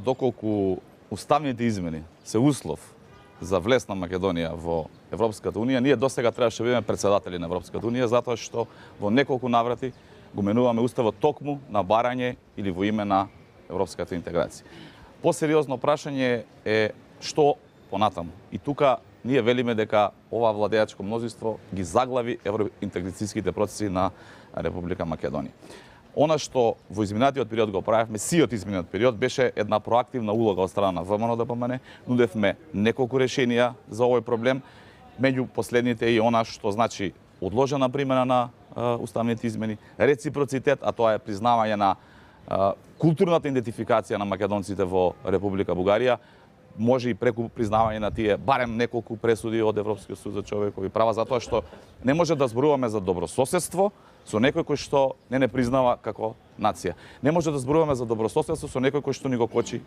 доколку уставните измени се услов за влез на Македонија во Европската унија, ние досега требаше да бидеме председатели на Европската унија, затоа што во неколку наврати го менуваме уставот токму на барање или во име на европската интеграција. Посериозно прашање е што понатаму. И тука ние велиме дека ова владеачко мнозинство ги заглави евроинтеграцијските процеси на Република Македонија. Она што во изминатиот период го правевме, сиот изминат период, беше една проактивна улога од страна на ВМРО-ДПМН. Нудевме неколку решенија за овој проблем. Меѓу последните и она што значи одложена примена на уставните измени, реципроцитет, а тоа е признавање на културната идентификација на македонците во Република Бугарија, може и преку признавање на тие барем неколку пресуди од Европскиот суд за човекови права, затоа што не може да зборуваме за добрососедство со некој кој што не признава како нација. Не може да зборуваме за добрососедство со некој кој што ни го кочи